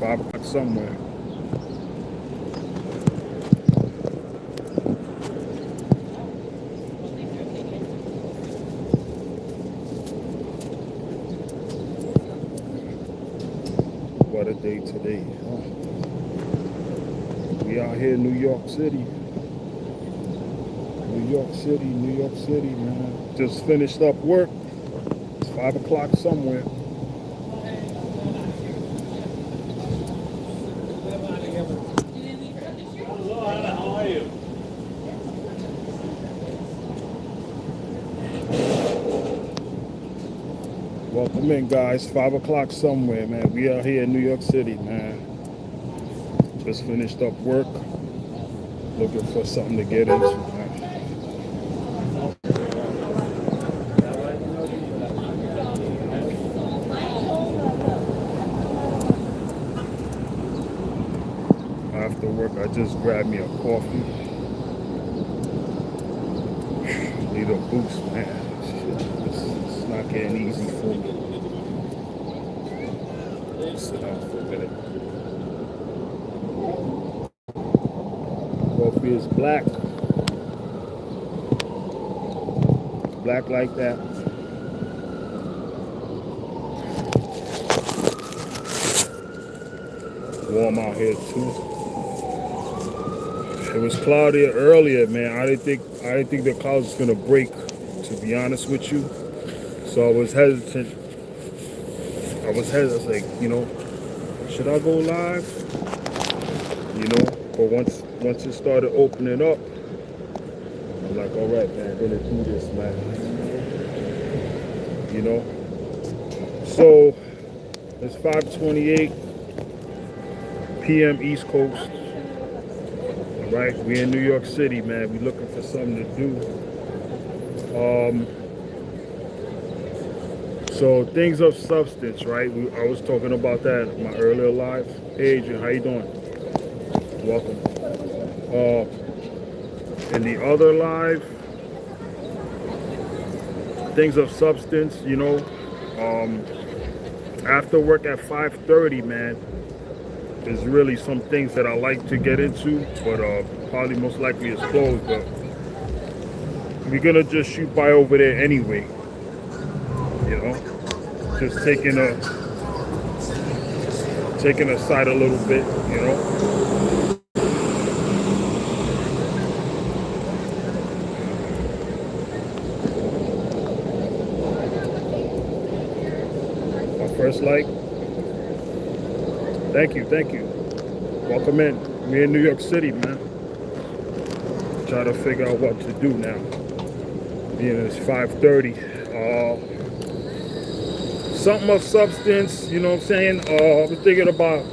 5 o'clock somewhere. What a day today, huh? We out here in New York City. New York City, man. Just finished up work. It's 5 o'clock somewhere. How are you? Welcome in, guys. 5 o'clock somewhere, man. We out here in New York City, man. Just finished up work. Looking for something to get into, man. After work, I just grabbed me a coffee. Need a boost, man. It's not getting easy for me. Sit down for a minute. Coffee is black. Black like that. Warm out here too. It was cloudy earlier, man. I didn't think the clouds was gonna break, to be honest with you. So I was hesitant. I was like, should I go live? But once it started opening up, I'm like, all right, man, I'm gonna do this, man. So it's 5:28 p.m. East Coast. All right, we in New York City, man. We looking for something to do. So things of substance, right? I was talking about that in my earlier live. Hey, Adrian, how you doing? Welcome. In the other live, things of substance, after work at 5:30, man, there's really some things that I like to get into, but probably most likely it's closed, but we're gonna just shoot by over there anyway. Just taking a side a little bit, My first like. Thank you. Welcome in. We're in New York City, man. Try to figure out what to do now. It's 5:30. Something of substance, you know what I'm saying? I've been thinking about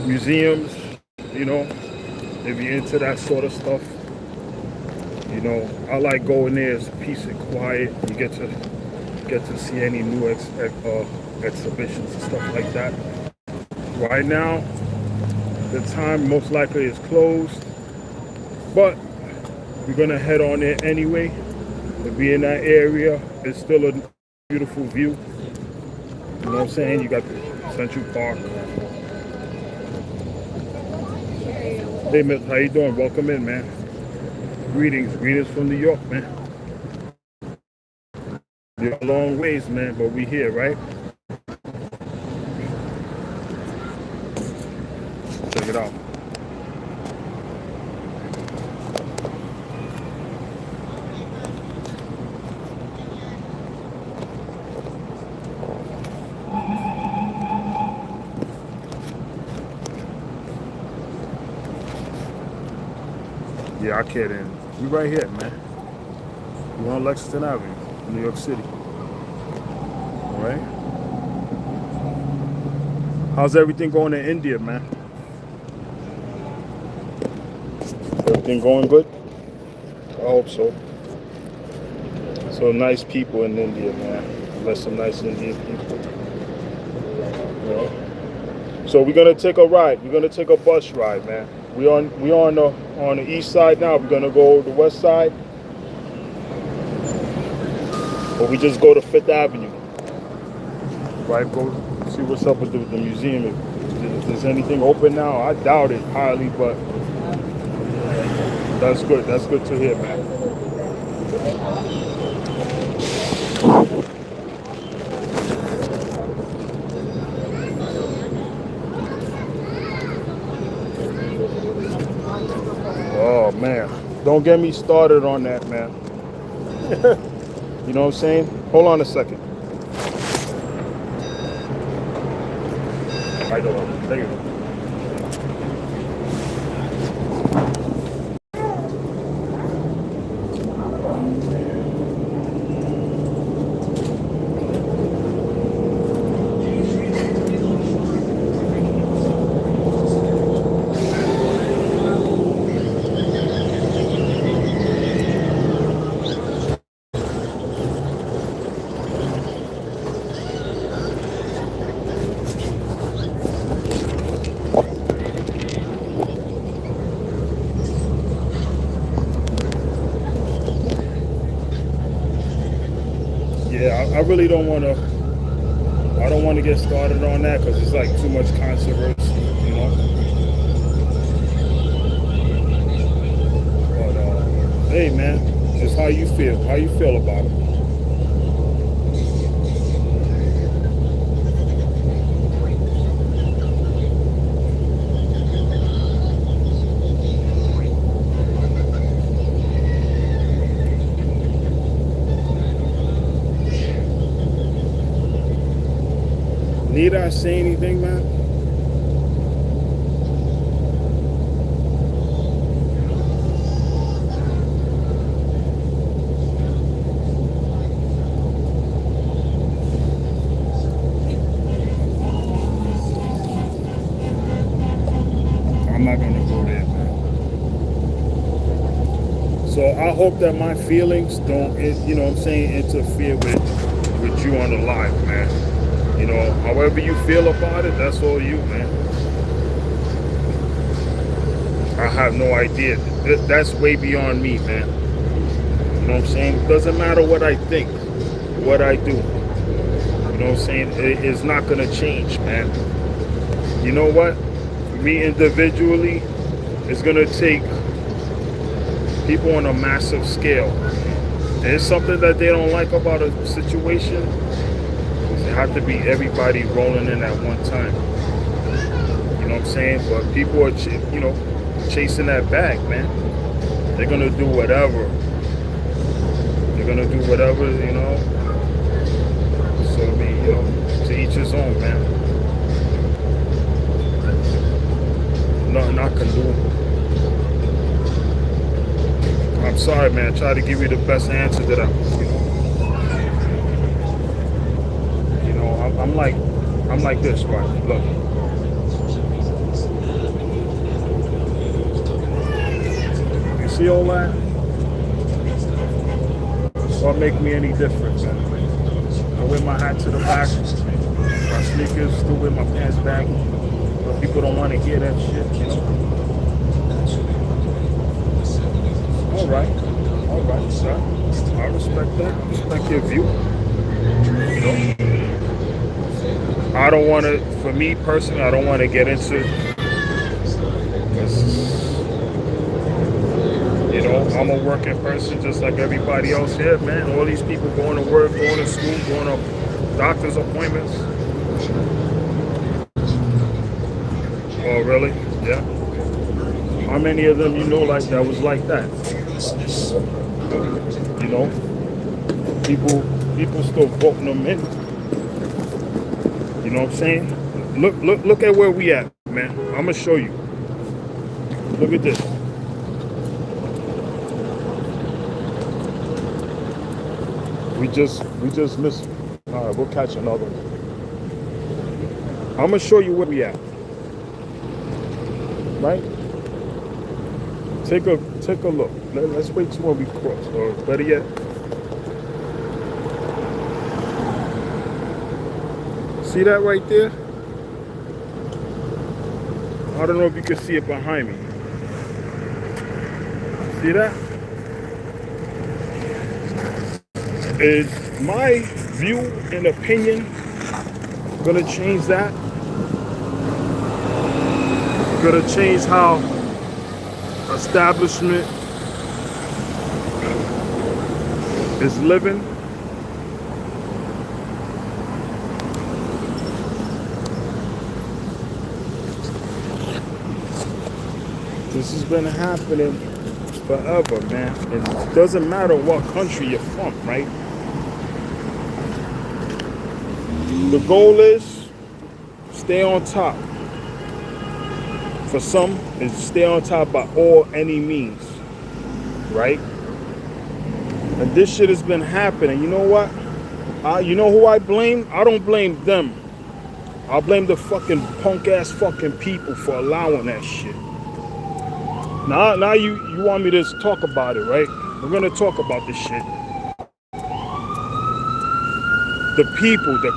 museums, if you're into that sort of stuff. I like going there. It's peace and quiet. You get to see any new exhibitions and stuff like that. Right now, the time most likely is closed, but we're gonna head on there anyway. If we're in that area, it's still a beautiful view. You know what I'm saying? You got the Central Park. Hey, Miss, how you doing? Welcome in, man. Greetings from New York, man. You're a long ways, man, but we here, right? Check it out. Yeah, I can't in. We right here, man. We're on Lexington Avenue, New York City. All right. How's everything going in India, man? Everything going good? I hope so. So nice people in India, man. Met some nice Indian people. So we're gonna take a ride. We're gonna take a bus ride, man. We on the east side now. We're gonna go the west side, or we just go to Fifth Avenue. Right, go see what's up with the museum. If there's anything open now, I doubt it highly, but that's good. That's good to hear, man. Oh man, don't get me started on that, man. You know what I'm saying? Hold on a second. I don't. There you go. Yeah, I really don't want to. I don't want to get started on that because it's like too much controversy, you know. But hey, man, just how you feel. How you feel about it? Need I say anything, man? I'm not gonna go there, man. So I hope that my feelings don't, you know what I'm saying, interfere with you on the live, man. You know, however you feel about it, that's all you, man. I have no idea. That's way beyond me, man. You know what I'm saying? It doesn't matter what I think, what I do. You know what I'm saying? It's not gonna change, man. You know what? Me individually, it's gonna take people on a massive scale. There's something that they don't like about a situation. It have to be everybody rolling in at one time. You know what I'm saying? But people are, you know, chasing that bag, man. They're gonna do whatever. They're gonna do whatever, you know. So I mean, you know, to each his own, man. Nothing I can do. I'm sorry, man. I try to give you the best answer that I, you know, I'm like this, right? Look. You see all that? Don't make me any different, man. I wear my hat to the back, my sneakers, still wear my pants back. But people don't want to hear that shit, you know? All right, sir. I respect that. I respect your view. You know, I don't want to. For me personally, I don't want to get into. You know, I'm a working person just like everybody else here, man. All these people going to work, going to school, going to doctor's appointments. Oh, really? Yeah. How many of them you know like that was like that? You know, people still voting them in. You know what I'm saying? Look at where we at, man. I'm gonna show you. Look at this. We just missed. All right, we'll catch another one. I'm gonna show you where we at. Right? Take a look. Let's wait till when we cross. Or better yet, see that right there? I don't know if you can see it behind me. See that? Is my view and opinion Gonna change that. Gonna change how establishment is living. This has been happening forever, man. It doesn't matter what country you're from, right? The goal is stay on top. For some, it's stay on top by all any means, right? And this shit has been happening. You know what? You know who I blame? I don't blame them. I blame the fucking punk ass fucking people for allowing that shit. Now you want me to talk about it, right? We're gonna talk about this shit. The people, the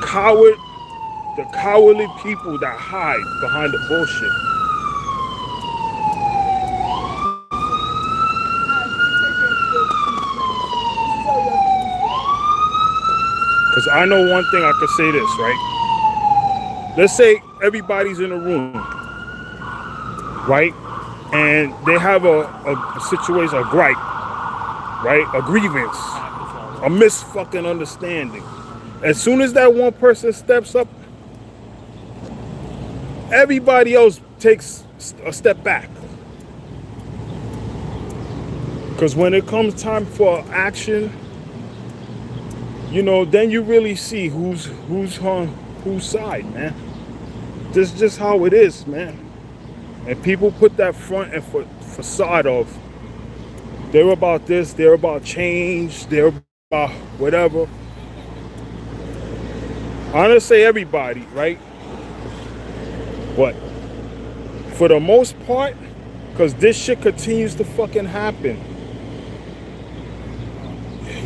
cowardly people that hide behind the bullshit. Because I know one thing, I could say this, right? Let's say everybody's in a room, right? And they have a situation, a gripe, right? A grievance, a misfucking understanding. As soon as that one person steps up, everybody else takes a step back. Because when it comes time for action, you know, then you really see who's on whose side, man. This is just how it is, man. And people put that front and facade of they're about this, they're about change, they're about whatever. I'm gonna say everybody, right? But for the most part, because this shit continues to fucking happen.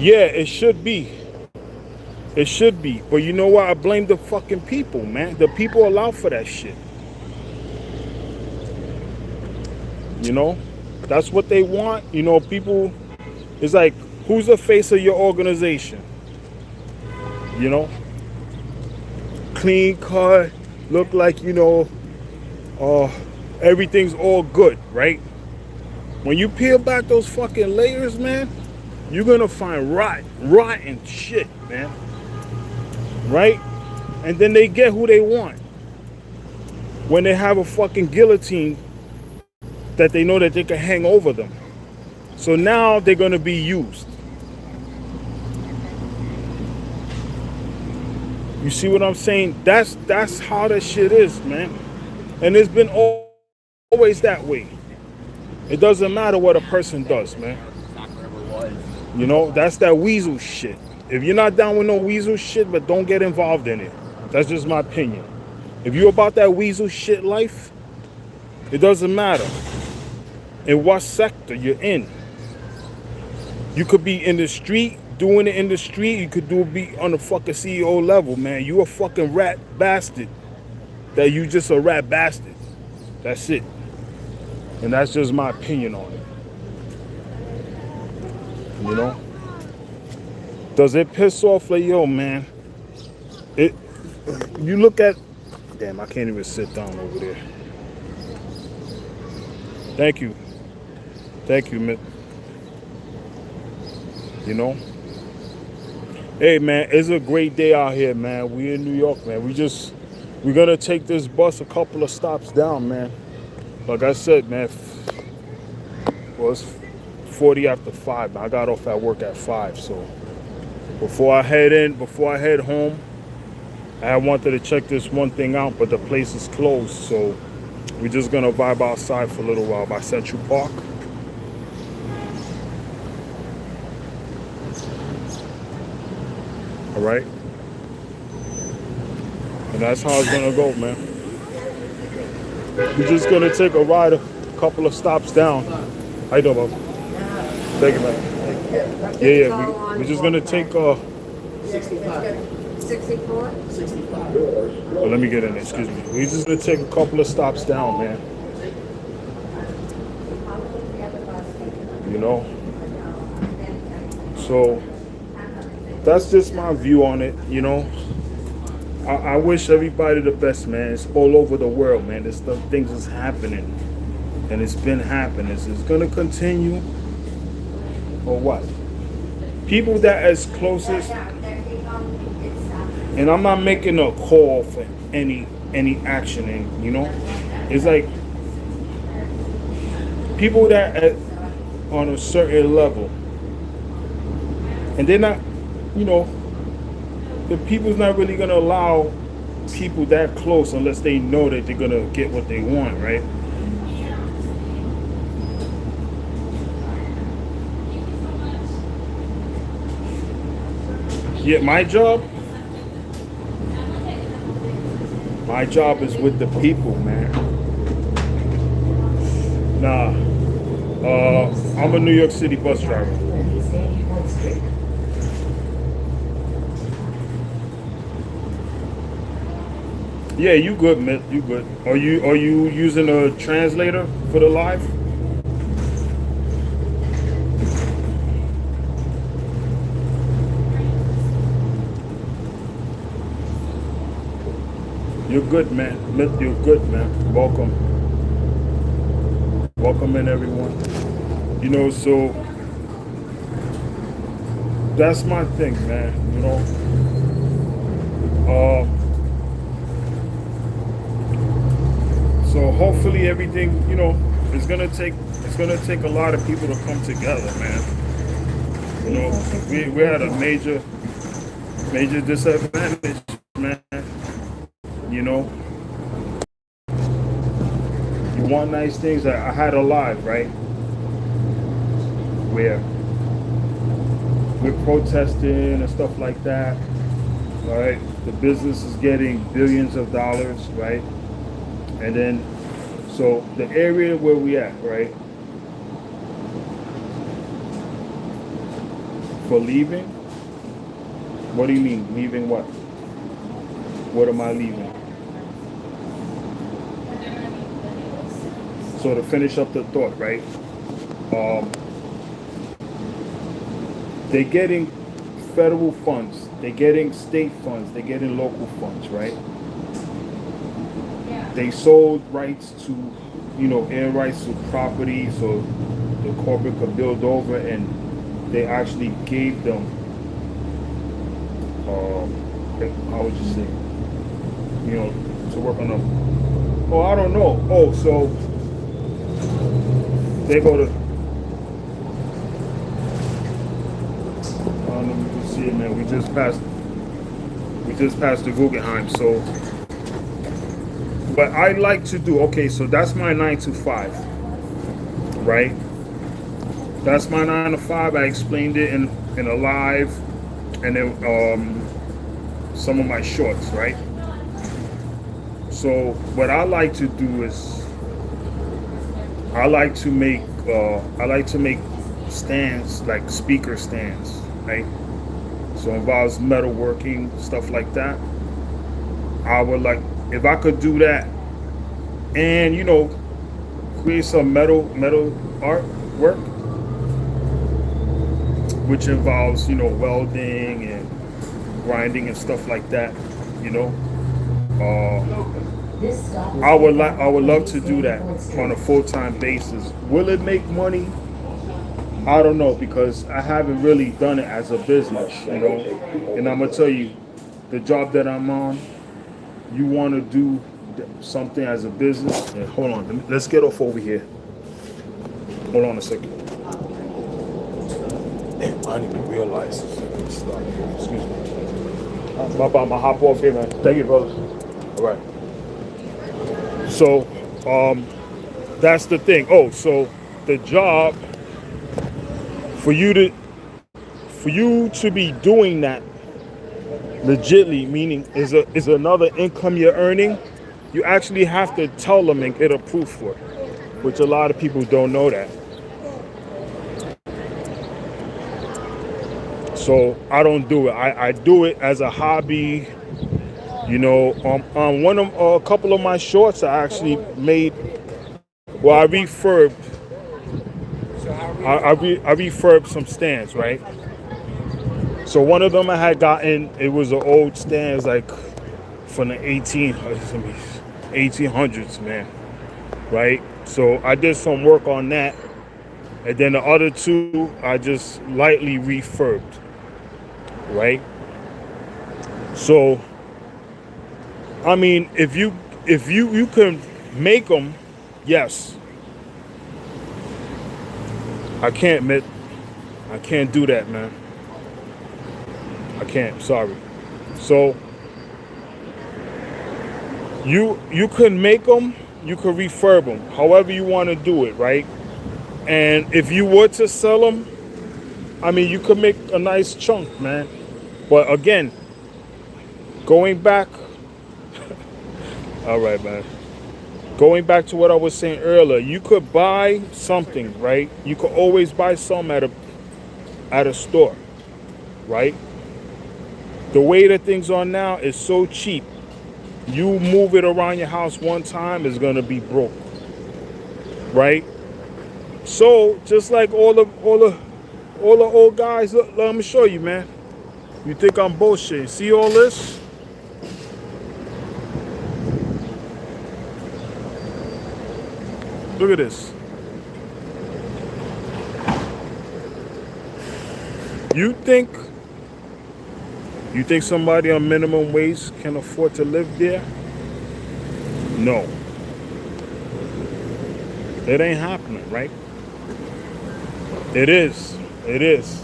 Yeah, it should be. It should be. But you know what? I blame the fucking people, man. The people allow for that shit. You know? That's what they want. You know, people, it's like, who's the face of your organization? You know? Clean cut, look like, you know, everything's all good, right? When you peel back those fucking layers, man, you're gonna find rotten shit, man. Right? And then they get who they want. When they have a fucking guillotine that they know that they can hang over them. So now they're gonna be used. You see what I'm saying? That's how that shit is, man. And it's been always that way. It doesn't matter what a person does, man. You know, that's that weasel shit. If you're not down with no weasel shit, but don't get involved in it. That's just my opinion. If you're about that weasel shit life, it doesn't matter in what sector you're in. You could be in the street, doing it in the street. You could be on the fucking CEO level, man. You a fucking rat bastard. That you just a rat bastard. That's it. And that's just my opinion on it. You know? Does it piss off like, yo, man? You look at, damn, I can't even sit down over there. Thank you, man. You know? Hey, man, it's a great day out here, man. We in New York, man. We're gonna take this bus a couple of stops down, man. Like I said, man, well, it's 40 after 5. I got off at work at 5, so before I head home, I wanted to check this one thing out, but the place is closed, so we're just gonna vibe outside for a little while by Central Park. All right, and that's how it's gonna go, man. We're just gonna take a ride a couple of stops down. How you doing, bro? Thank you, man. Yeah. We're just gonna take 64? 65. Well, let me get in there, excuse me. We're just gonna take a couple of stops down, man. You know? So that's just my view on it, you know. I wish everybody the best, man. It's all over the world, man. This stuff, things is happening, and it's been happening. Is it gonna continue, or what? People that as closest, and I'm not making a call for any action, and it's like people that on a certain level, and they're not, the people's not really gonna allow people that close unless they know that they're gonna get what they want, right? Yeah, my job is with the people, man. Nah, I'm a New York City bus driver. Yeah, you good, man. You good. Are you using a translator for the live? You're good, man. You're good, man. Welcome. Welcome in, everyone. So that's my thing, man. So hopefully everything, it's gonna take a lot of people to come together, man. We had a major disadvantage, man. You want nice things. I had a live, right? Where we're protesting and stuff like that, right? The business is getting billions of dollars, right? And then, so the area where we at, right? For leaving? What do you mean, leaving what? What am I leaving? So to finish up the thought, right? They're getting federal funds, they're getting state funds, they're getting local funds, right? They sold rights to, air rights to property so the corporate could build over, and they actually gave them, how would you say, to work on them. Oh, I don't know. Oh, so they go to, I don't know if you can see it, man. We just passed the Guggenheim, so. But I like to do, okay, so that's my 9 to 5, right? That's my 9 to 5. I explained it in a live, and then some of my shorts, right? So what I like to do is I like to make stands, like speaker stands, right? So it involves metalworking, stuff like that. I would like, if I could do that and, create some metal artwork, which involves, welding and grinding and stuff like that, I would love to do that on a full-time basis. Will it make money? I don't know, because I haven't really done it as a business, and I'm gonna tell you, the job that I'm on, you want to do something as a business. Yeah, hold on, let's get off over here. Hold on a second. Damn, I didn't even realize. Excuse me. My bad, I'm gonna hop off here, man. Thank you, brother. All right. So, that's the thing. Oh, so the job for you to be doing that legitly, meaning is another income you're earning, you actually have to tell them and get approved for it, which a lot of people don't know that. So I don't do it. I do it as a hobby. On a couple of my shorts, I actually made. Well, I refurbed. I refurbed some stands, right? So one of them I had gotten, it was an old stand, it was like from the 1800s, man. Right? So I did some work on that. And then the other two, I just lightly refurbed. Right? So, I mean, if you can make them, yes. I can't do that, man. I can't. Sorry. So you can make them, you can refurb them, however you want to do it, right? And if you were to sell them, I mean, you could make a nice chunk, man. But again, going back, all right, man. Going back to what I was saying earlier, you could buy something, right? You could always buy some at a store, right? The way that things are now is so cheap. You move it around your house one time, it's gonna be broke, right? So just like all the old guys, look, let me show you, man. You think I'm bullshit? See all this? Look at this. You think somebody on minimum wage can afford to live there? No. It ain't happening, right? It is. It is.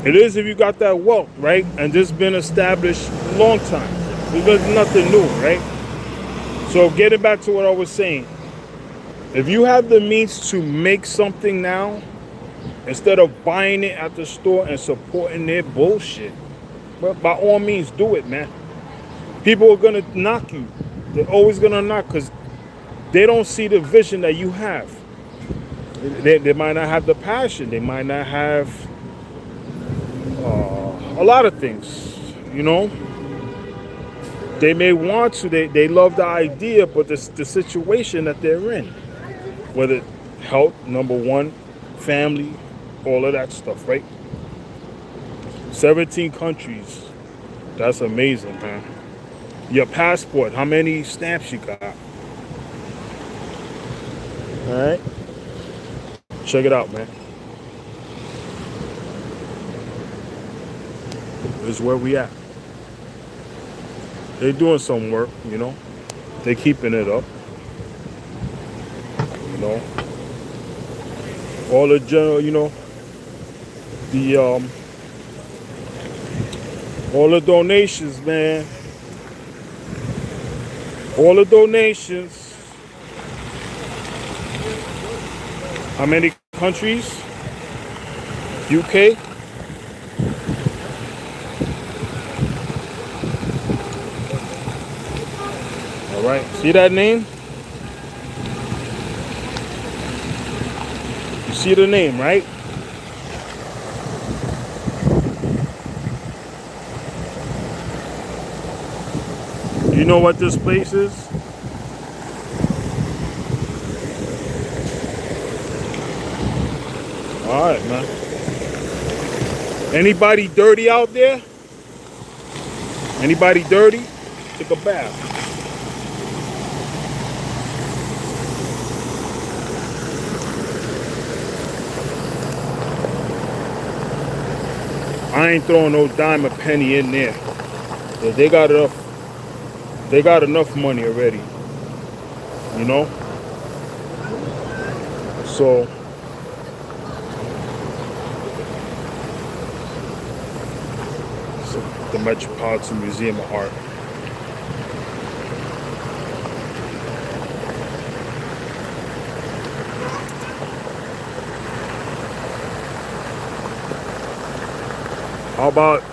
It is if you got that wealth, right? And this been established a long time. Because nothing new, right? So getting back to what I was saying, if you have the means to make something now, instead of buying it at the store and supporting their bullshit, well, by all means, do it, man. People are gonna knock you. They're always gonna knock because they don't see the vision that you have. They might not have the passion. They might not have a lot of things, you know. They may want to. They love the idea, but the situation that they're in, whether health, number one, family, all of that stuff, right? 17 countries. That's amazing, man. Your passport, how many stamps you got? All right. Check it out, man. This is where we at. They're doing some work, you know. They're keeping it up. You know. All the general, you know, all the donations, man. All the donations. How many countries? UK? All right, see that name? You see the name, right? You know what this place is? All right, man. Anybody dirty out there? Anybody dirty? Take a bath. I ain't throwing no dime or penny in there. They got enough. They got enough money already. You know? So the Metropolitan Museum of Art. How about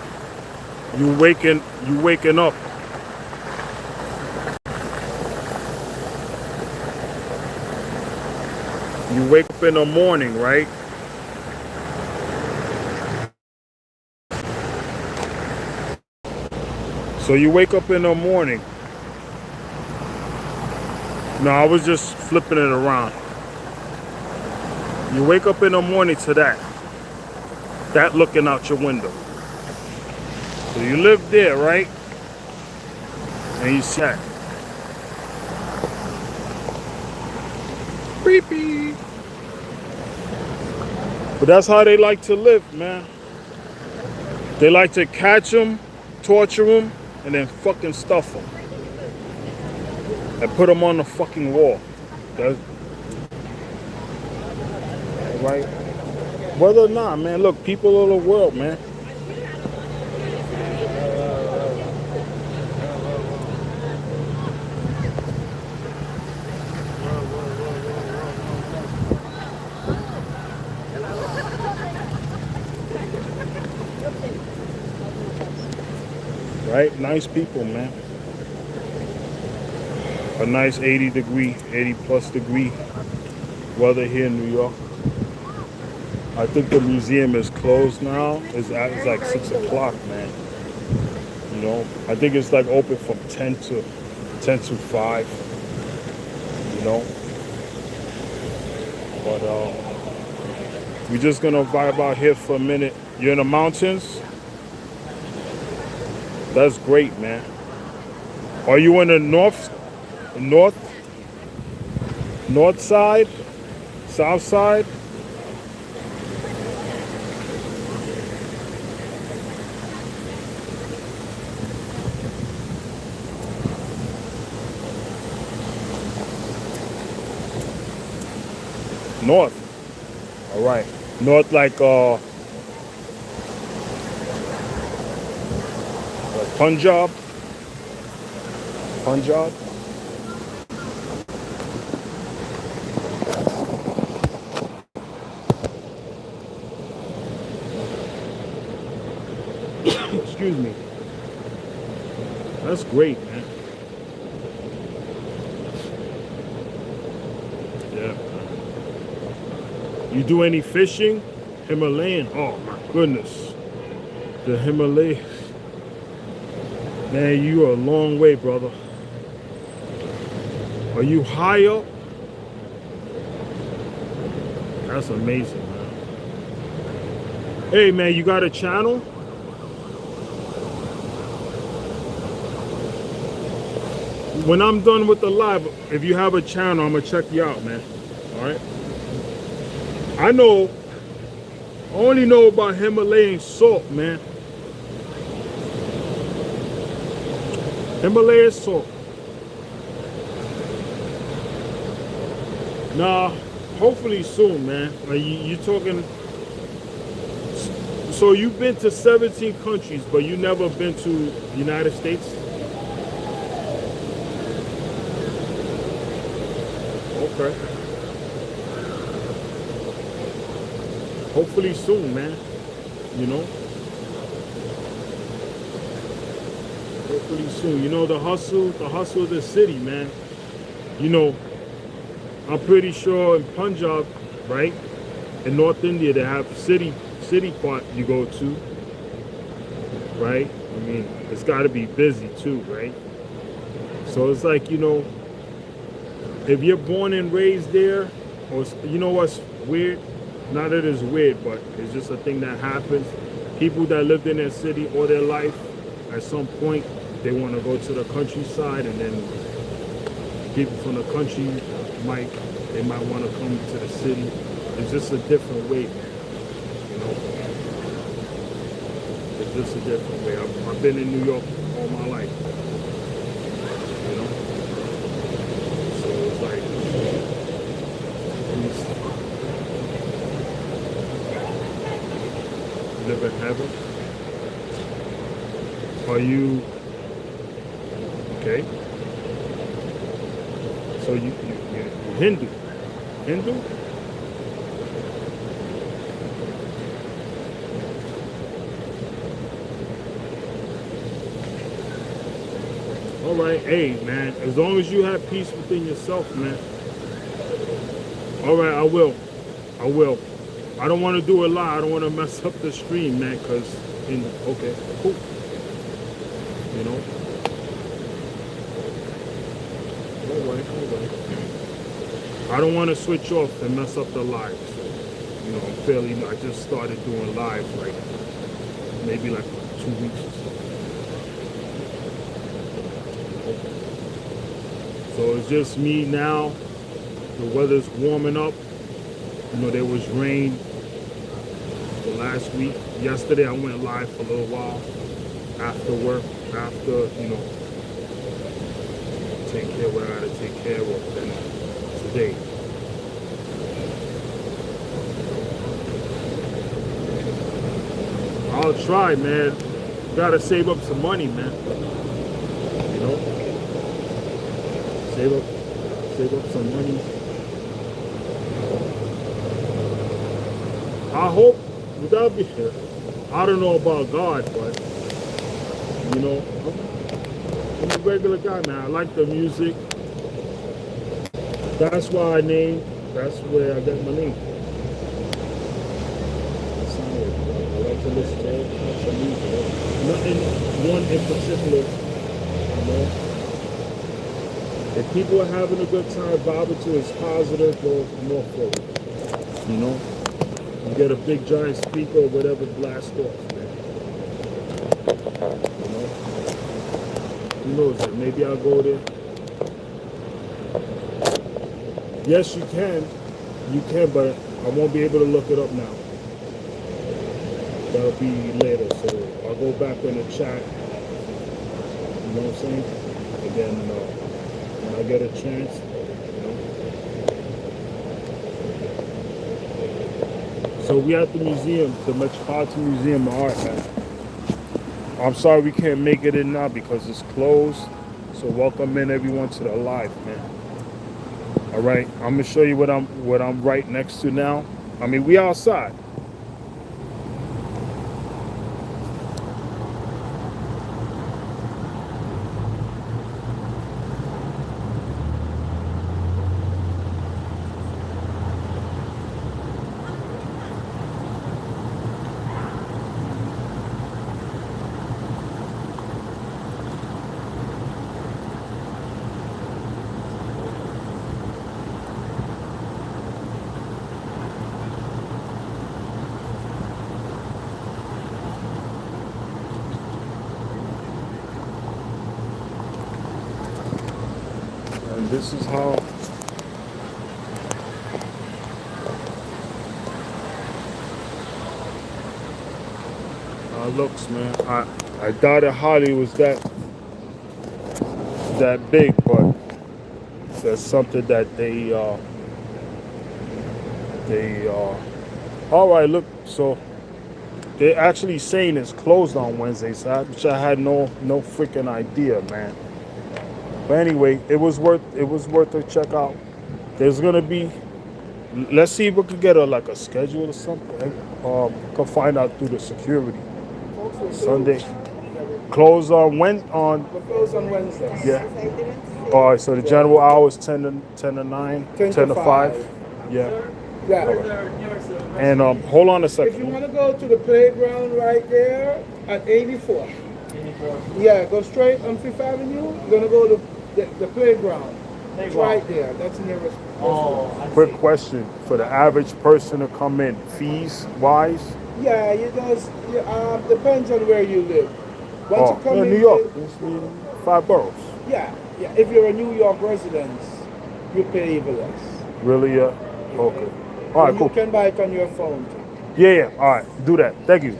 you waking up? You wake up in the morning, right? So you wake up in the morning. No, I was just flipping it around. You wake up in the morning to that looking out your window. So you live there, right? And you see that. Creepy. But that's how they like to live, man. They like to catch them, torture them, and then fucking stuff them. And put them on the fucking wall. That's, right? Whether or not, man, look, people of the world, man. Right? Nice people, man. A nice 80 plus degree weather here in New York. I think the museum is closed now. It's like 6 o'clock, man. You know, I think it's like open from 10 to 5. You know, but we're just gonna vibe out here for a minute. You're in the mountains. That's great, man. Are you in the north side, south side? North. All right. North like Punjab. Punjab. Excuse me. That's great, man. Yeah. You do any fishing? Himalayan. Oh my goodness. The Himalayas. Man, you are a long way, brother. Are you high up? That's amazing, man. Hey, man, you got a channel? When I'm done with the live, if you have a channel, I'm gonna check you out, man. All right? I only know about Himalayan salt, man. Himalayan salt. Nah, hopefully soon, man. You talking? So you've been to 17 countries, but you never been to the United States? Okay. Hopefully soon, man. You know? Hopefully soon. You know, the hustle of the city, man. You know, I'm pretty sure in Punjab, right? In North India, they have city part you go to, right? I mean, it's got to be busy too, right? So it's like, you know, if you're born and raised there, or you know what's weird? Not that it's weird, but it's just a thing that happens. People that lived in their city all their life, at some point, they want to go to the countryside, and then people from the country might want to come to the city. It's just a different way, you know. It's just a different way. I've been in New York all my life, you know. So it's like, live in heaven. Are you okay? So you're Hindu. Hindu? All right, hey, man, as long as you have peace within yourself, man. All right, I will. I don't want to do a lie. I don't want to mess up the stream, man, because, okay, cool. You know? All right. I don't want to switch off and mess up the live. So, you know, I just started doing live, like, maybe like 2 weeks or so. So it's just me now. The weather's warming up. You know, there was rain the last week. Yesterday I went live for a little while after work, after, you know, take care of what I had to take care of. Then today. I'll try, man. Gotta save up some money, man. You know? Save up some money. I hope without be here. I don't know about God, but you know, I'm a regular guy, man. I like the music. That's why that's where I got my name. I like to listen to some music. Nothing one in particular, you know. If people are having a good time, vibing to it's positive, go more for it. You know? You get a big giant speaker or whatever, blast off, man. You know? Who knows it? Maybe I'll go there. Yes, you can. You can, but I won't be able to look it up now. That'll be later, so I'll go back in the chat. You know what I'm saying? And then when I get a chance, you know. So we at the museum, the Metropolitan Museum of Art, man. I'm sorry we can't make it in now because it's closed. So welcome in everyone to the live, man. All right, I'm gonna show you what I'm right next to now. I mean, we outside. And this is how it looks, man. I doubted Holly was that big, but there's something that they all right, look, so they're actually saying it's closed on Wednesdays, which I had no freaking idea, man. But anyway, it was worth a check out. There's gonna be, let's see if we could get a schedule or something. Could find out through the security. Sunday. Closed on when on? We're closed on Wednesdays. Yeah. All right. So the general hours 10 to 9, 10 to 5. Yeah. Yeah. And hold on a If second. you want to go to the playground right there at 84. Yeah, go straight on Fifth Avenue. You're gonna go to the playground. It's right there. That's nearest. Quick question for the average person to come in, fees wise? Yeah, it does. Depends on where you live. Once you come in, New York. It's in 5 boroughs. Yeah. If you're a New York resident, you pay even less. Really? Okay. All right. And Cool. you can buy it on your phone too. Yeah. All right. Do that. Thank you.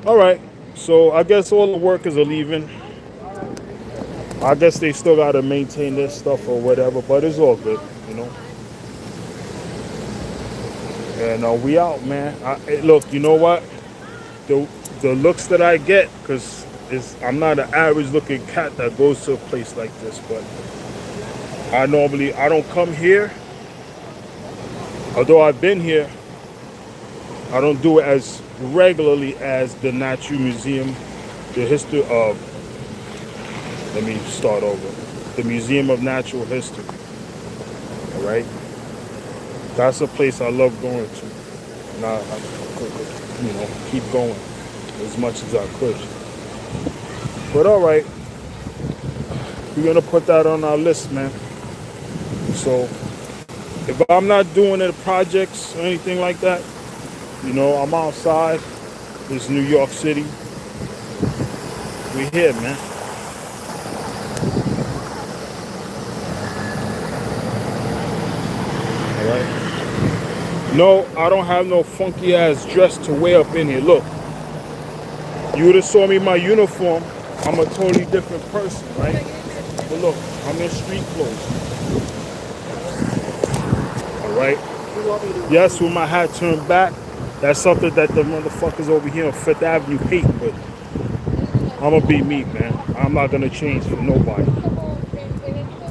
All right. So I guess all the workers are leaving. I guess they still got to maintain their stuff or whatever, but it's all good, you know. And we out, man. Look, you know what? The looks that I get, because I'm not an average looking cat that goes to a place like this, but I don't come here. Although I've been here, I don't do it as regularly as the Natural Museum, the history of, let me start over, the Museum of Natural History, all right? That's a place I love going to, and I keep going as much as I could. But all right, we're gonna put that on our list, man. So if I'm not doing any projects or anything like that, I'm outside. It's New York City. We here, man. No, I don't have no funky ass dress to wear up in here. Look, you would have saw me in my uniform. I'm a totally different person, right? But look, I'm in street clothes. All right. Yes, with my hat turned back, that's something that the motherfuckers over here on Fifth Avenue hate. But I'm gonna be me, man. I'm not gonna change for nobody.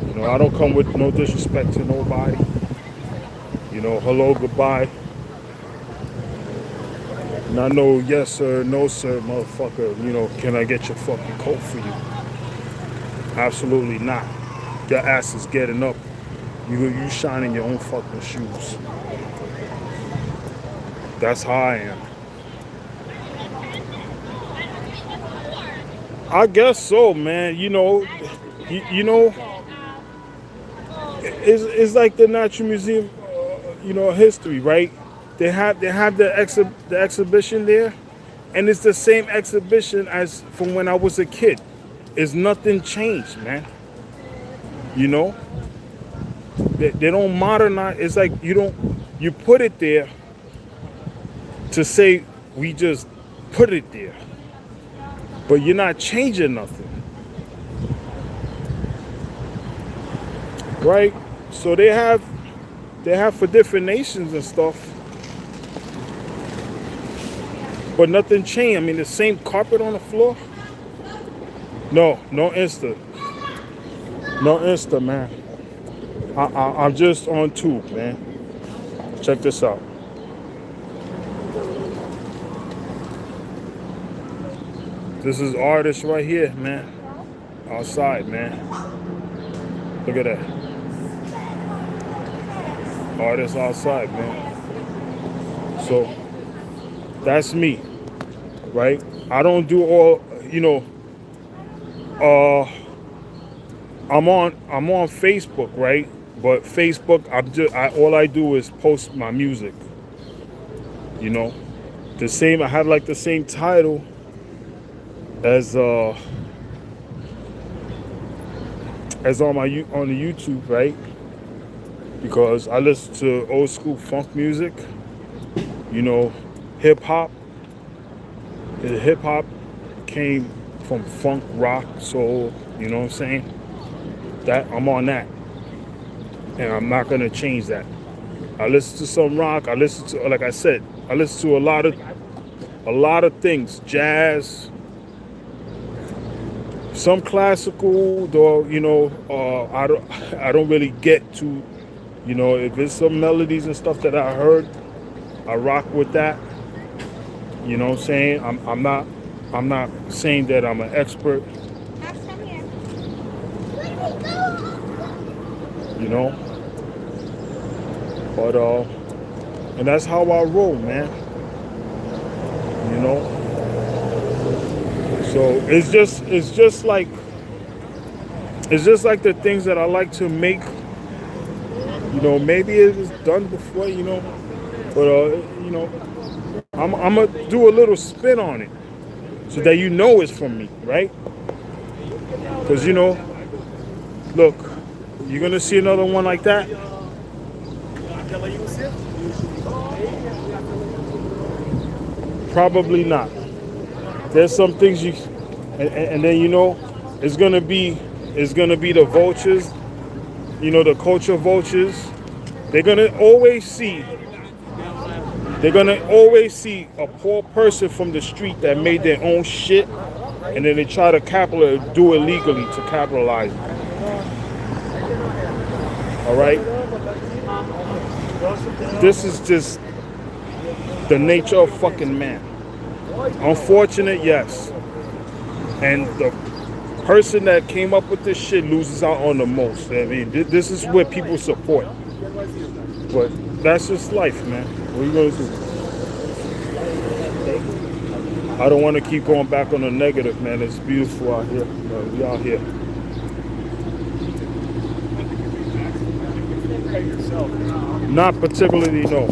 You know, I don't come with no disrespect to nobody. You know, hello, goodbye. Not no yes sir, no sir, motherfucker. You know, can I get your fucking coat for you? Absolutely not. Your ass is getting up. You shining your own fucking shoes. That's how I am. I guess so, man. You know, it's like the Natural Museum, you know, history, right? They have the exhibition there, and it's the same exhibition as from when I was a kid. It's nothing changed, man. You know, they don't modernize. It's like you put it there to say we just put it there, but you're not changing nothing, right? So they have for different nations and stuff, but nothing changed. I mean, the same carpet on the floor. No Insta, man. I'm just on tube, man. Check this out. This is artist right here, man. Outside, man. Look at that. Artist outside, man. So that's me, right? I don't do all, you know. I'm on Facebook, right? But Facebook, all I do is post my music. You know, I have like the same title as on the YouTube, right? Because I listen to old school funk music, you know, hip hop. Hip hop came from funk, rock, soul, you know what I'm saying? That I'm on that. And I'm not gonna change that. I listen to some rock, I listen to, like I said, I listen to a lot of things, jazz, some classical, though, you know, I don't really get to, you know, if it's some melodies and stuff that I heard, I rock with that. You know what I'm saying? I'm not saying that I'm an expert. You know? But and that's how I roll, man. You know? So it's just like the things that I like to make. You know, maybe it was done before, you know, but you know, I'm gonna do a little spin on it so that you know it's from me, right? Because, you know, look, you're gonna see another one like that. Probably not. There's some things and then, you know, it's gonna be the vultures, you know, the culture vultures. They're gonna always see a poor person from the street that made their own shit, and then they try to do it legally to capitalize it. All right? This is just the nature of fucking man. Unfortunate, yes. And the person that came up with this shit loses out on the most. I mean, this is where people support. But that's just life, man. What are you gonna do? I don't want to keep going back on the negative, man. It's beautiful out here. We out here. Not particularly, no.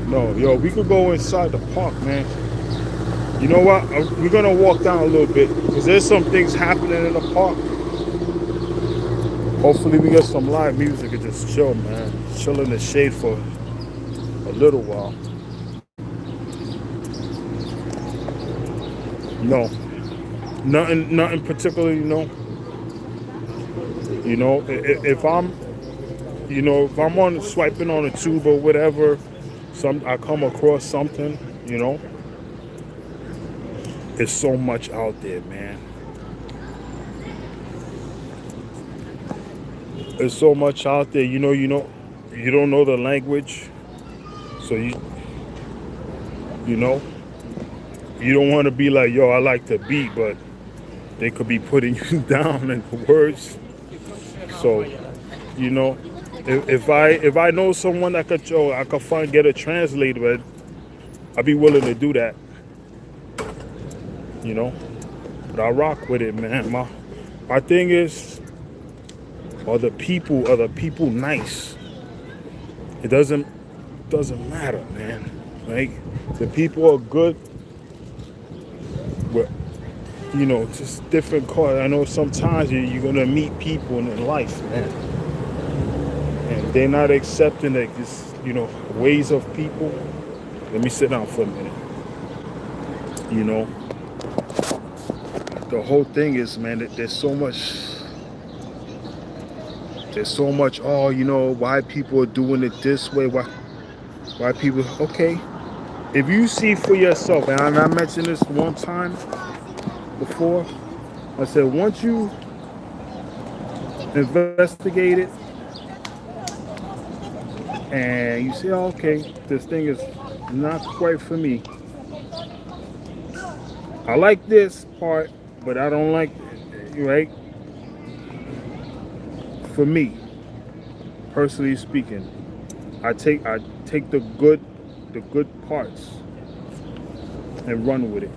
No, yo, we could go inside the park, man. You know what? We're gonna walk down a little bit because there's some things happening in the park. Hopefully we get some live music and just chill, man. Chill in the shade for a little while. No, nothing particularly. If I'm, if I'm on swiping on a tube or whatever, I come across something, There's so much out there, man. There's so much out there. You don't know the language, so you know, you don't want to be like, yo, I like the beat, but they could be putting you down in the words. So, if I know someone that I could get a translator, I'd be willing to do that. But I rock with it, man. My thing is, are the people nice? It doesn't matter, man. Like, the people are good, but just different cause. I know sometimes you're gonna meet people in life, man, and they're not accepting like this, ways of people. Let me sit down for a minute. The whole thing is, man, that there's so much. Oh, why people are doing it this way? Why people? Okay, if you see for yourself, and I mentioned this one time before, I said once you investigate it and you say, oh, okay, this thing is not quite for me. I like this part, but I don't like it, right? For me, personally speaking, I take the good parts and run with it.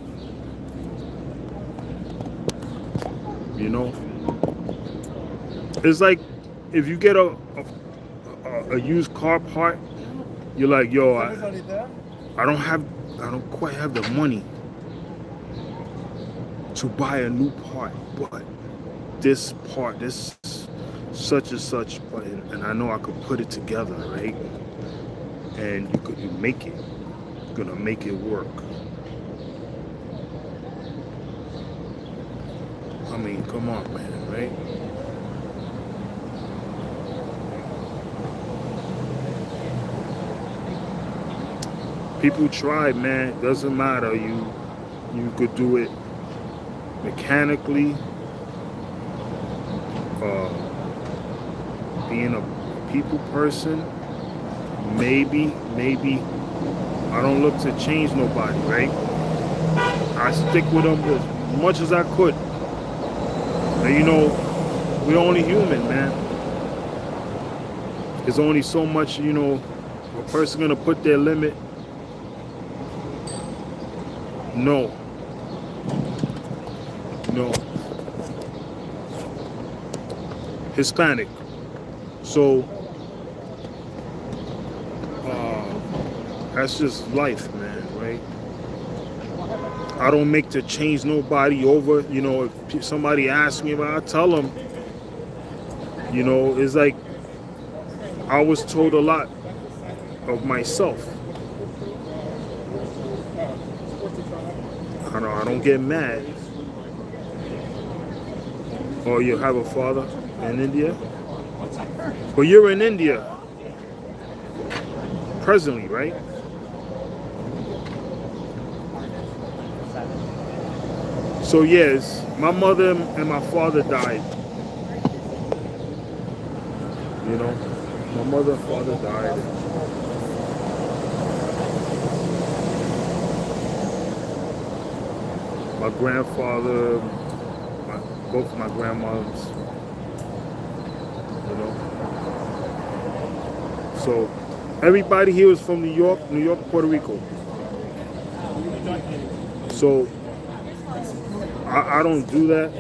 It's like if you get a used car part, you're like, yo, I don't quite have the money to buy a new part, but this part, this such and such, and I know I could put it together, right? And you make it. You're gonna make it work. I mean, come on, man, right? People try, man. Doesn't matter. You could do it mechanically, being a people person. Maybe I don't look to change nobody, right? I stick with them as much as I could. And we're only human, man. There's only so much, a person gonna put their limit. No. Hispanic. So that's just life, man, right? I don't make to change nobody over. If somebody asks me about it, I tell them. It's like I was told a lot of myself. I don't get mad. Oh, you have a father in India? Well, you're in India presently, right? So yes, my mother and my father died. My mother and father died. My grandfather, both my grandmothers. So everybody here was from New York, Puerto Rico. So I don't do that.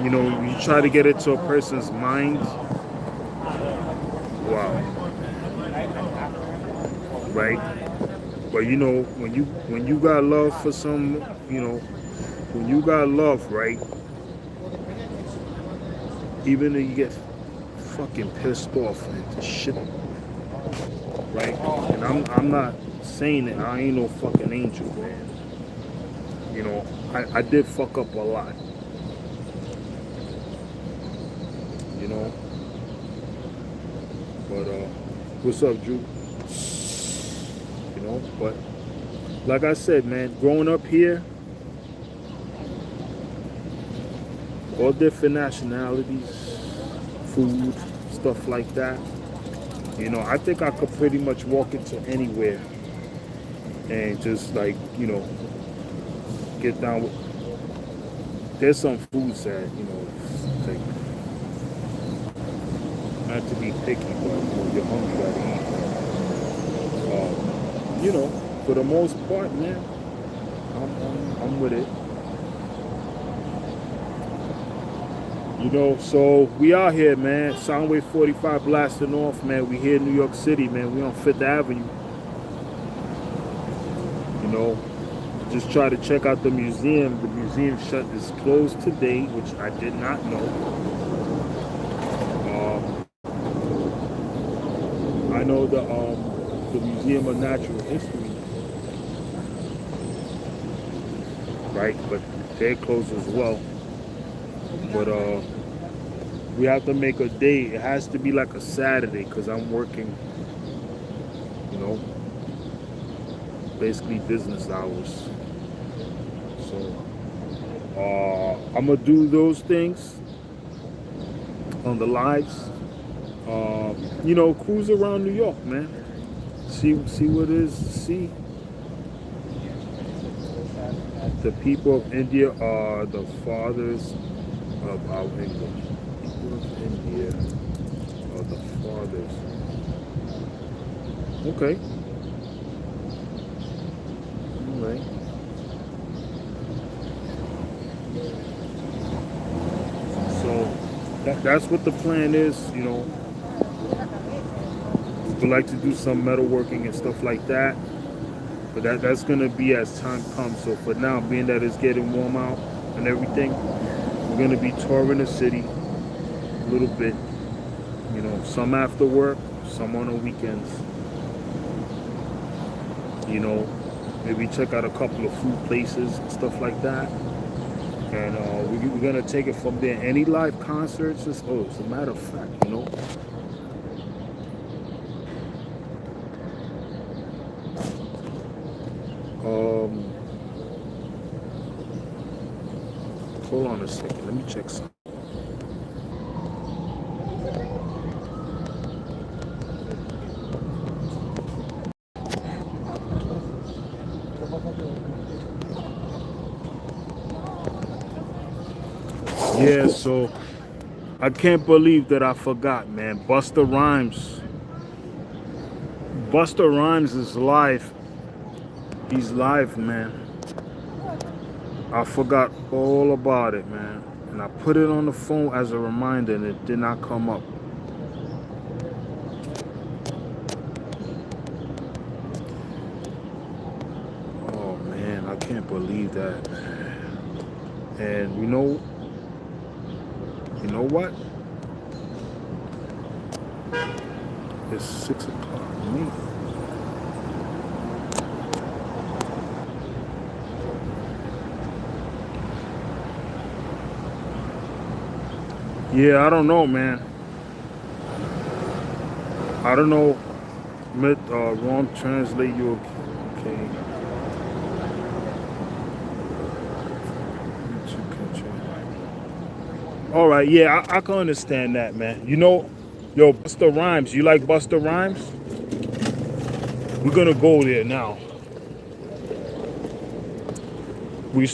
You try to get it to a person's mind. Wow. Right? But when you got love for when you got love, right? even if you get fucking pissed off and shit, right? And I'm not saying that I ain't no fucking angel, man. You know, I did fuck up a lot. You know? But what's up, Drew? You know, but like I said, man, growing up here, all different nationalities, food, stuff like that. You know, I think I could pretty much walk into anywhere and just like, you know, get down with. There's some foods that, you know, like, not to be picky, but when you're hungry, you gotta eat. You know, for the most part, man, I'm with it. You know, so we out here, man. Soundwave 45 blasting off, man. We here in New York City, man. We on Fifth Avenue. You know, just try to check out the museum. The museum is closed today, which I did not know. I know the Museum of Natural History, right? But they're closed as well. But we have to make a day. It has to be like a Saturday because I'm working, you know, basically business hours. So I'm gonna do those things on the lives. You know, cruise around New York, man. See what it is to see. The people of India are the fathers of our English. People of India are the fathers. Okay. All right. So that's what the plan is, you know. We like to do some metalworking and stuff like that. But that's gonna be as time comes. So for now, being that it's getting warm out and everything, we're gonna be touring the city a little bit. You know, some after work, some on the weekends. You know, maybe check out a couple of food places and stuff like that. And we're gonna take it from there. Any live concerts? As a matter of fact, you know. Hold on a second. Let me check something. Yeah, so I can't believe that I forgot, man. Busta Rhymes. Busta Rhymes is live. He's live, man. I forgot all about it, man. And I put it on the phone as a reminder and it did not come up. Oh, man, I can't believe that, man. And you know what? It's 6 o'clock. Me. Yeah, I don't know, man. I don't know. Wrong translate you. Okay. All right, yeah, I can understand that, man. You know, yo, Busta Rhymes. You like Busta Rhymes? We're gonna go there now. We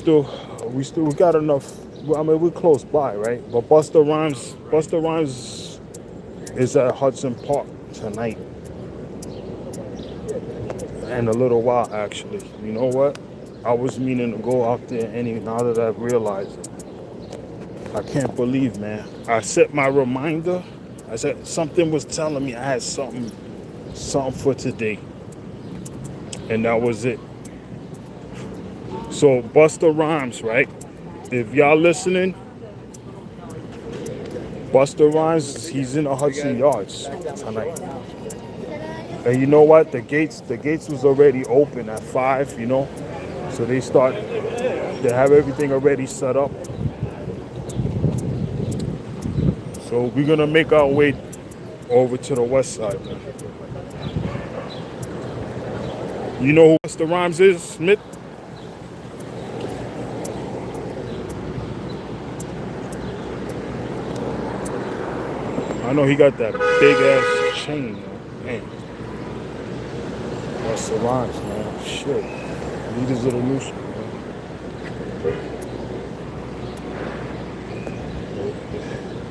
got enough. I mean, we're close by, right? But Busta Rhymes is at Hudson Park tonight. In a little while, actually. You know what? I was meaning to go out there now that I've realized it. I can't believe, man. I set my reminder. I said something was telling me I had something for today. And that was it. So Busta Rhymes, right? If y'all listening, Buster Rhymes, he's in the Hudson Yards tonight. And you know what? The gates was already open at 5, you know. So they have everything already set up. So we're gonna make our way over to the west side. You know who Buster Rhymes is, Smith? I know he got that big ass chain, man. Buster Rhymes, man. Shit. Leaders of the Nation, man.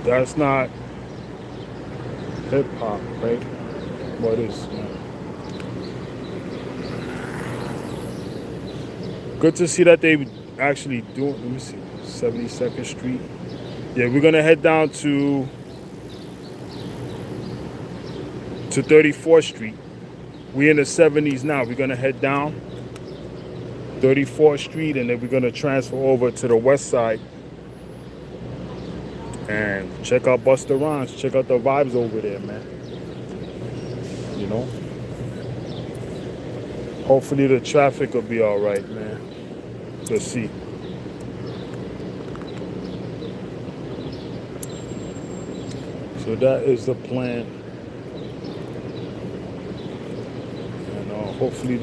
That's not hip hop, right? What is, man? Good to see that they actually doing. Let me see, 72nd Street. Yeah, we're gonna head down to 34th Street. We're in the 70s now. We're gonna head down 34th Street, and then we're gonna transfer over to the west side and check out Buster Rhymes. Check out the vibes over there, man. You know. Hopefully the traffic will be all right, man. Let's see. So that is the plan. Hopefully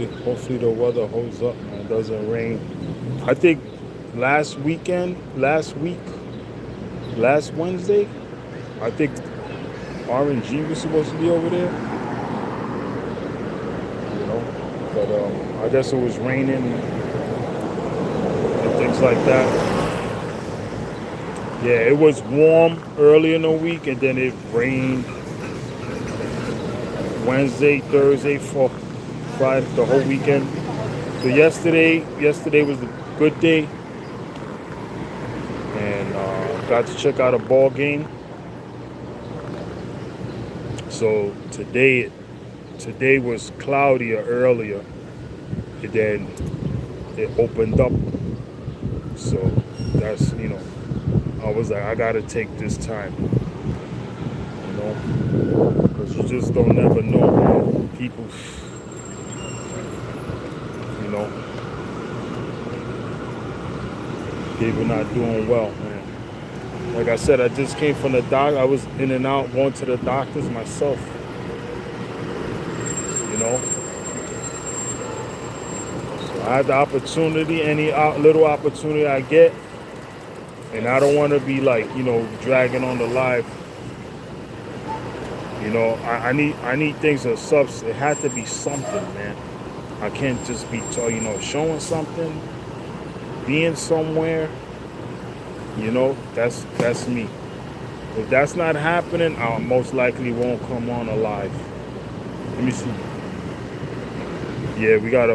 the weather holds up, man. It doesn't rain. I think last Wednesday, I think RNG was supposed to be over there. You know, but I guess it was raining and things like that. Yeah, it was warm early in the week, and then it rained Wednesday, Thursday, Friday, the whole weekend. So yesterday was a good day, and got to check out a ball game. So today was cloudier earlier, and then it opened up. So that's, you know, I was like, I gotta take this time, you know, because you just don't never know, man. People. People not doing well, man. Like I said, I just came from the doctor. I was in and out going to the doctors myself. You know? So I had the opportunity, any little opportunity I get, and I don't want to be like, you know, dragging on the live. You know, I need things of substance. It had to be something, man. I can't just be, you know, showing something, being somewhere. You know, that's me. If that's not happening, I most likely won't come on alive. Let me see. Yeah, we ride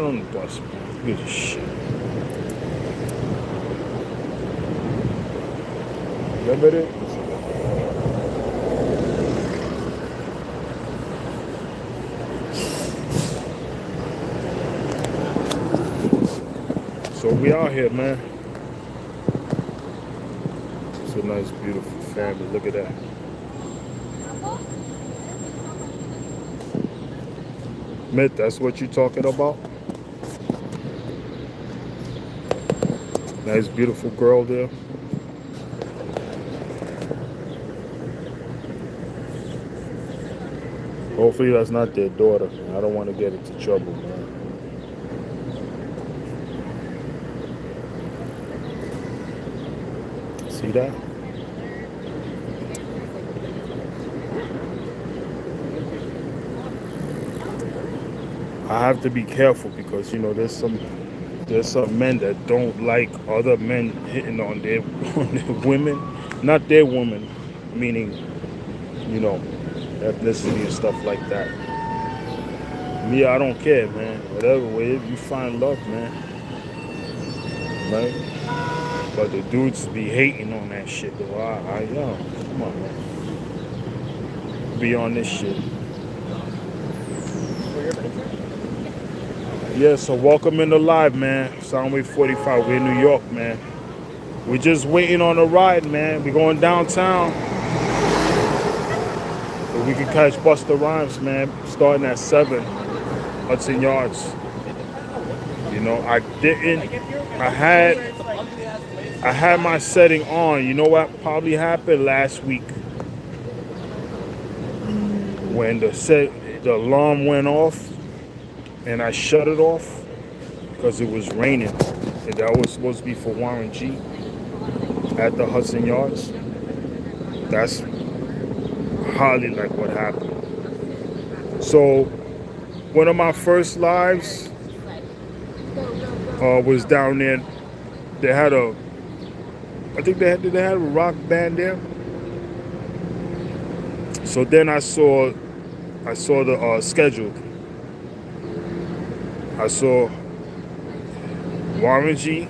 on the bus, man. Look at this shit. Remember it? So we out here, man. It's a nice, beautiful family. Look at that. Mitt, that's what you talking about? Nice, beautiful girl there. Hopefully that's not their daughter, man. I don't want to get into trouble, man. See that? I have to be careful because, you know, there's some men that don't like other men hitting on their women, not their women, meaning, you know, ethnicity and stuff like that. Me, I don't care, man. Whatever way you find love, man, right? But the dudes be hating on that shit, though. Yo, come on, man. Be on this shit. Yeah, so welcome in the live, man. Soundwave 45. We're in New York, man. We're just waiting on a ride, man. We're going downtown. So we can catch Busta Rhymes, man, starting at 7, Hudson Yards. You know, I had my setting on. You know what probably happened last week? When the alarm went off and I shut it off because it was raining. And that was supposed to be for Warren G at the Hudson Yards. That's hardly like what happened. So one of my first lives was down there. They had I think they had a rock band there. So then I saw the schedule. I saw Warren G,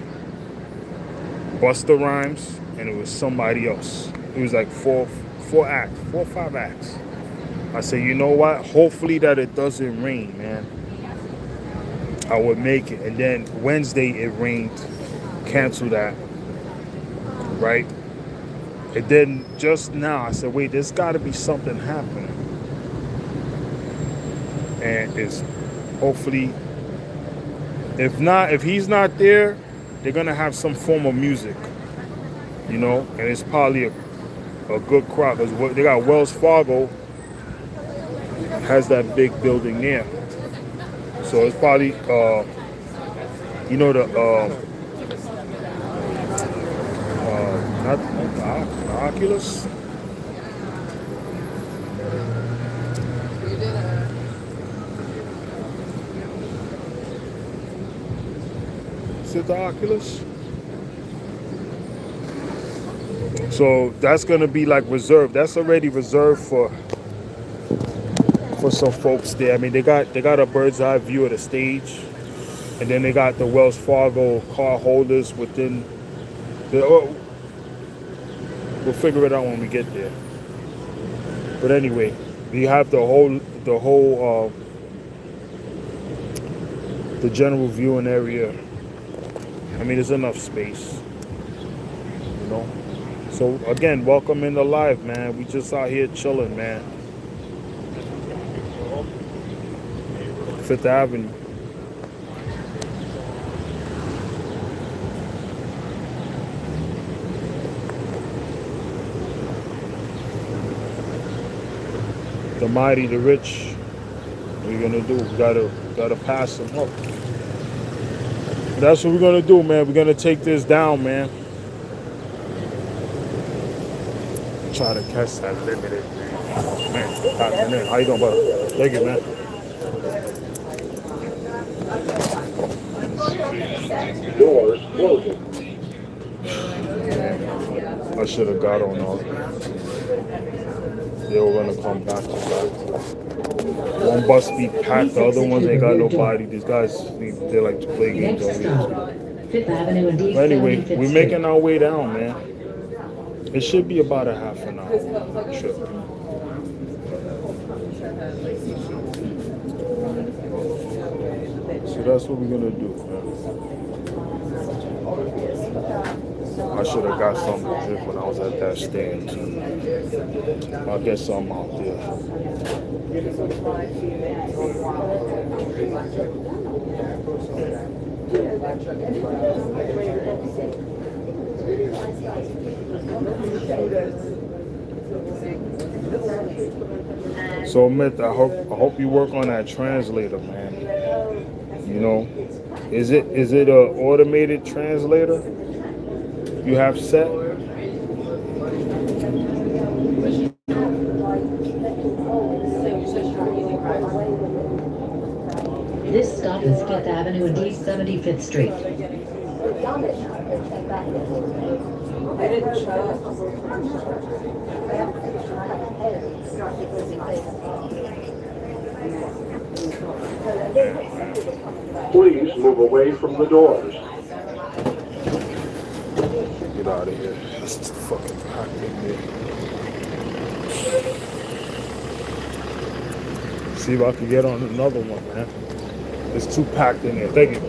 Busta Rhymes, and it was somebody else. It was like four or 5 acts. I said, you know what? Hopefully that it doesn't rain, man. I would make it. And then Wednesday it rained. Cancel that. Right? And then just now I said, wait, there's got to be something happening. And it's hopefully, if he's not there, they're going to have some form of music. You know? And it's probably a good crowd. Because they got Wells Fargo has that big building there. So it's probably, you know, the not the Oculus. Is it the Oculus? So that's gonna be like reserved. That's already reserved for some folks there. I mean, they got a bird's eye view of the stage, and then they got the Wells Fargo car holders within the. Oh, we'll figure it out when we get there. But anyway, we have the whole the general viewing area. I mean, there's enough space, you know. So again, welcome in the live, man. We just out here chilling, man. 5th Avenue. The mighty, the rich. What are you gonna do? We gotta pass them up. That's what we're gonna do, man. We're gonna take this down, man. Try to catch that limited, man. How you doing, brother? Thank you, man. Doors closing. I should have got on all. They were gonna come back to back. One bus be packed, the other ones ain't got nobody. These guys, they like to play games on here. But anyway, we're making our way down, man. It should be about a half an hour trip. So that's what we're gonna do, man. I should have got something to drink when I was at that stand too. I'll get something out there. So Myth, I hope you work on that translator, man. You know, is it a automated translator you have set? This stop is 5th Avenue and East 75th Street. I didn't show. Please move away from the doors. Get out of here. This is fucking packed in here. See if I can get on another one, man. It's too packed in there. Thank you.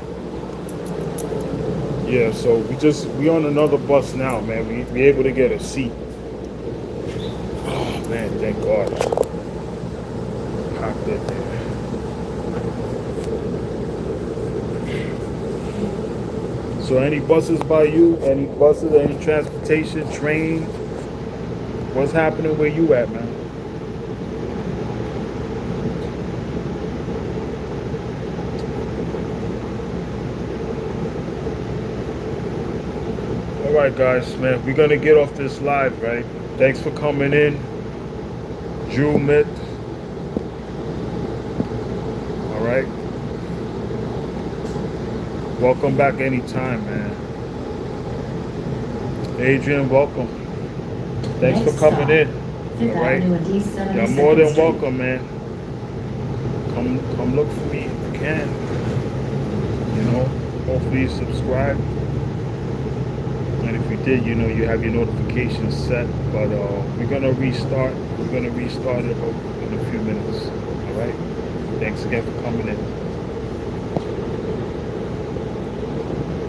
Yeah, so we on another bus now, man. We able to get a seat. Oh man, thank God. Hopped in there. So any buses by you? Any buses? Any transportation? Train? What's happening where you at, man? All right, guys, man. We're gonna get off this live, right? Thanks for coming in, Drew Myth. All right. Welcome back anytime, man. Adrian, welcome. Thanks for Next coming stop, in. Fifth All right. Avenue and East You're more 72nd than Street. welcome, man. Come look for me if you can. You know, hopefully you subscribe. And if you did, you know, you have your notifications set. But we're gonna restart. We're gonna restart it in a few minutes. All right. Thanks again for coming in.